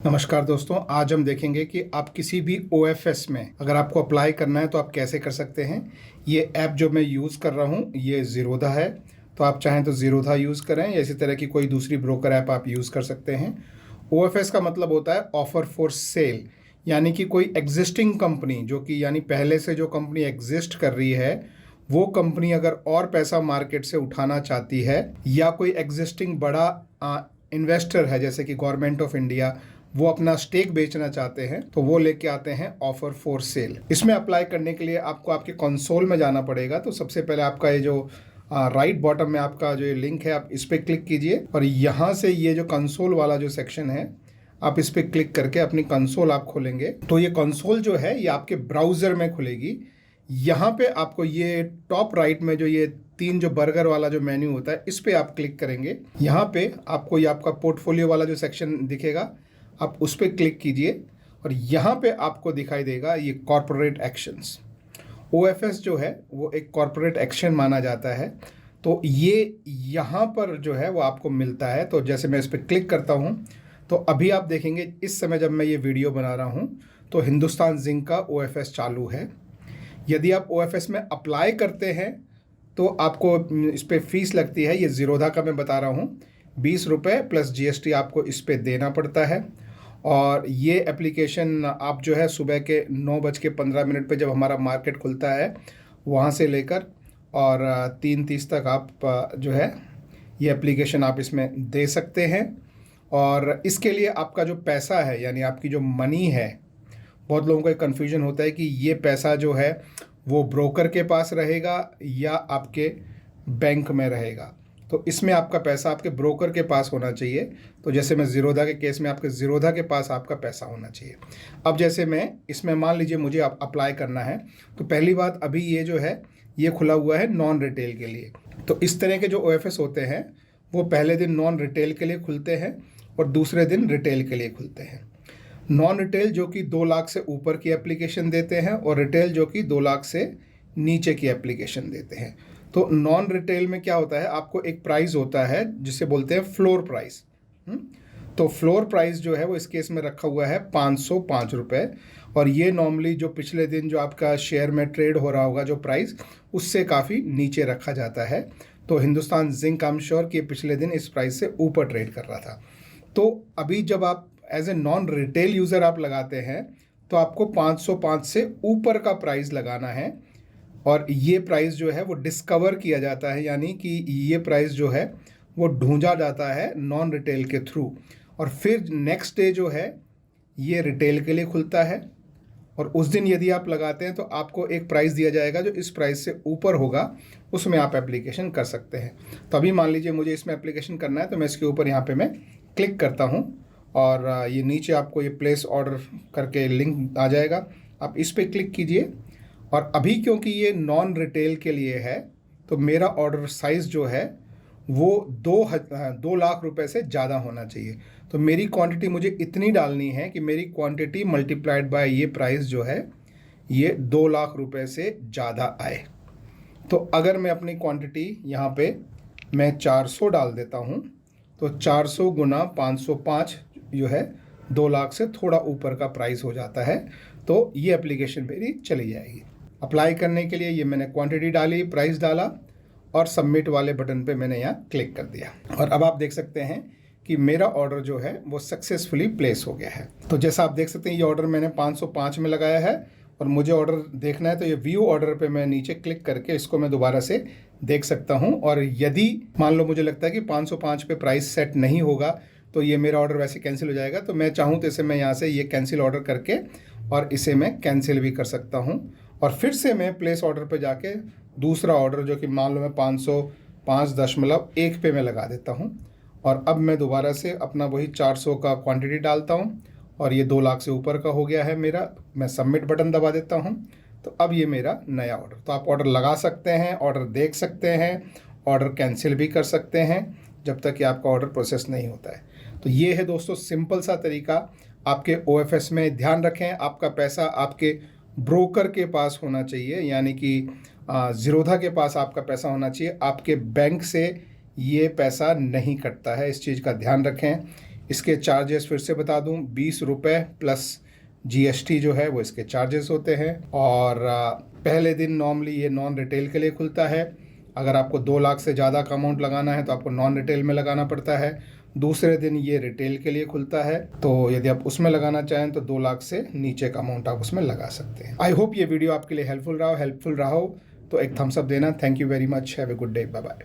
नमस्कार दोस्तों, आज हम देखेंगे कि आप किसी भी OFS में अगर आपको अप्लाई करना है तो आप कैसे कर सकते हैं। ये ऐप जो मैं यूज़ कर रहा हूँ ये ज़ीरोधा है, तो आप चाहें तो ज़ीरोधा यूज़ करें या इसी तरह की कोई दूसरी ब्रोकर ऐप आप यूज़ कर सकते हैं। OFS का मतलब होता है ऑफ़र फॉर सेल, यानी कि कोई एग्जिस्टिंग कंपनी जो कि यानी पहले से जो कंपनी एग्जिस्ट कर रही है वो कंपनी अगर और पैसा मार्केट से उठाना चाहती है या कोई एग्जिस्टिंग बड़ा इन्वेस्टर है जैसे कि गवर्नमेंट ऑफ इंडिया वो अपना स्टेक बेचना चाहते हैं तो वो लेके आते हैं ऑफर फॉर सेल। इसमें अप्लाई करने के लिए आपको आपके कंसोल में जाना पड़ेगा। तो सबसे पहले आपका ये जो राइट बॉटम में आपका जो ये लिंक है आप इस पर क्लिक कीजिए और यहाँ से ये जो कंसोल वाला जो सेक्शन है आप इस पर क्लिक करके अपनी कंसोल आप खोलेंगे। तो ये कंसोल जो है ये आपके ब्राउज़र में खुलेगी। यहाँ पे आपको ये टॉप राइट में जो ये तीन जो बर्गर वाला जो मेन्यू होता है इस पर आप क्लिक करेंगे। यहाँ पे आपको ये आपका पोर्टफोलियो वाला जो सेक्शन दिखेगा आप उस पर क्लिक कीजिए और यहाँ पे आपको दिखाई देगा ये कॉरपोरेट एक्शंस। OFS जो है वो एक कॉरपोरेट एक्शन माना जाता है, तो ये यहाँ पर जो है वो आपको मिलता है। तो जैसे मैं इस पर क्लिक करता हूँ तो अभी आप देखेंगे इस समय जब मैं ये वीडियो बना रहा हूँ तो हिंदुस्तान जिंक का OFS चालू है। यदि आप OFS में अप्लाई करते हैं तो आपको इस पर फीस लगती है, ये ज़ीरोधा का मैं बता रहा हूँ, 20 रुपये प्लस GST आपको इस पर देना पड़ता है। और ये एप्लीकेशन आप जो है सुबह के 9:15 पे जब हमारा मार्केट खुलता है वहाँ से लेकर और 3:30 तक आप जो है ये एप्लीकेशन आप इसमें दे सकते हैं। और इसके लिए आपका जो पैसा है यानी आपकी जो मनी है, बहुत लोगों को एक कन्फ्यूजन होता है कि ये पैसा जो है वो ब्रोकर के पास रहेगा या आपके बैंक में रहेगा। तो इसमें आपका पैसा आपके ब्रोकर के पास होना चाहिए। तो जैसे मैं ज़ीरोधा के केस में आपके ज़ीरोधा के पास आपका पैसा होना चाहिए। अब जैसे मैं इसमें मान लीजिए मुझे अप्लाई करना है तो पहली बात अभी ये जो है ये खुला हुआ है नॉन रिटेल के लिए। तो इस तरह के जो OFS होते हैं वो पहले दिन नॉन रिटेल के लिए खुलते हैं और दूसरे दिन रिटेल के लिए खुलते हैं। नॉन रिटेल जो कि 2 लाख से ऊपर की एप्लीकेशन देते हैं और रिटेल जो कि 2 लाख से नीचे की एप्लीकेशन देते हैं। तो नॉन रिटेल में क्या होता है, आपको एक प्राइस होता है जिसे बोलते हैं फ्लोर प्राइस। तो फ्लोर प्राइस जो है वो इस केस में रखा हुआ है 505 रुपये और ये नॉर्मली जो पिछले दिन जो आपका शेयर में ट्रेड हो रहा होगा जो प्राइस उससे काफ़ी नीचे रखा जाता है। तो Hindustan zinc I am sure कि पिछले दिन इस प्राइस से ऊपर ट्रेड कर रहा था। तो अभी जब आप as a non retail user आप लगाते हैं तो आपको 505 से ऊपर का प्राइस लगाना है और ये प्राइस जो है वो डिस्कवर किया जाता है, यानी कि ये प्राइस जो है वो ढूंढा जाता है नॉन रिटेल के थ्रू और फिर नेक्स्ट डे जो है ये रिटेल के लिए खुलता है और उस दिन यदि आप लगाते हैं तो आपको एक प्राइस दिया जाएगा जो इस प्राइस से ऊपर होगा, उसमें आप एप्लीकेशन कर सकते हैं। तो अभी मान लीजिए मुझे इसमें एप्लीकेशन करना है तो मैं इसके ऊपर यहाँ पे मैं क्लिक करता हूँ और ये नीचे आपको ये प्लेस ऑर्डर करके लिंक आ जाएगा, आप इस पर क्लिक कीजिए। और अभी क्योंकि ये नॉन रिटेल के लिए है तो मेरा ऑर्डर साइज़ जो है वो 2 लाख रुपए से ज़्यादा होना चाहिए। तो मेरी क्वांटिटी मुझे इतनी डालनी है कि मेरी क्वांटिटी मल्टीप्लाइड बाय ये प्राइस जो है ये 2 लाख रुपए से ज़्यादा आए। तो अगर मैं अपनी क्वांटिटी यहाँ पे मैं 400 डाल देता हूँ तो 400 गुना 505 जो है 2 लाख से थोड़ा ऊपर का प्राइस हो जाता है। तो ये एप्लीकेशन मेरी चली जाएगी। अप्लाई करने के लिए ये मैंने क्वांटिटी डाली, प्राइस डाला और सबमिट वाले बटन पे मैंने यहाँ क्लिक कर दिया और अब आप देख सकते हैं कि मेरा ऑर्डर जो है वो सक्सेसफुली प्लेस हो गया है। तो जैसा आप देख सकते हैं ये ऑर्डर मैंने 505 में लगाया है और मुझे ऑर्डर देखना है तो ये व्यू ऑर्डर पे मैं नीचे क्लिक करके इसको मैं दोबारा से देख सकता हूँ। और यदि मान लो मुझे लगता है कि 505 पे प्राइस सेट नहीं होगा तो ये मेरा ऑर्डर वैसे कैंसिल हो जाएगा, तो मैं चाहूँ तो इसे मैं यहाँ से ये कैंसिल ऑर्डर करके और इसे मैं कैंसिल भी कर सकता हूँ और फिर से मैं प्लेस ऑर्डर पे जाके दूसरा ऑर्डर जो कि मान लो मैं 505.1 पे मैं लगा देता हूँ और अब मैं दोबारा से अपना वही 400 का क्वांटिटी डालता हूँ और ये 2 लाख से ऊपर का हो गया है मेरा। मैं सबमिट बटन दबा देता हूँ तो अब ये मेरा नया ऑर्डर। तो आप ऑर्डर लगा सकते हैं, ऑर्डर देख सकते हैं, ऑर्डर कैंसिल भी कर सकते हैं जब तक कि आपका ऑर्डर प्रोसेस नहीं होता है। तो ये है दोस्तों सिंपल सा तरीका आपके OFS में। ध्यान रखें आपका पैसा आपके ब्रोकर के पास होना चाहिए, यानी कि ज़ीरोधा के पास आपका पैसा होना चाहिए। आपके बैंक से ये पैसा नहीं कटता है, इस चीज़ का ध्यान रखें। इसके चार्जेस फिर से बता दूं, 20 रुपये प्लस GST जो है वो इसके चार्जेस होते हैं। और पहले दिन नॉर्मली ये नॉन रिटेल के लिए खुलता है। अगर आपको 2 लाख से ज़्यादा का अमाउंट लगाना है तो आपको नॉन रिटेल में लगाना पड़ता है। दूसरे दिन ये रिटेल के लिए खुलता है, तो यदि आप उसमें लगाना चाहें तो 2 लाख से नीचे का अमाउंट आप उसमें लगा सकते हैं। आई होप ये वीडियो आपके लिए हेल्पफुल रहा हो तो एक थम्स अप देना। Thank you very much. Have a good day. Bye bye.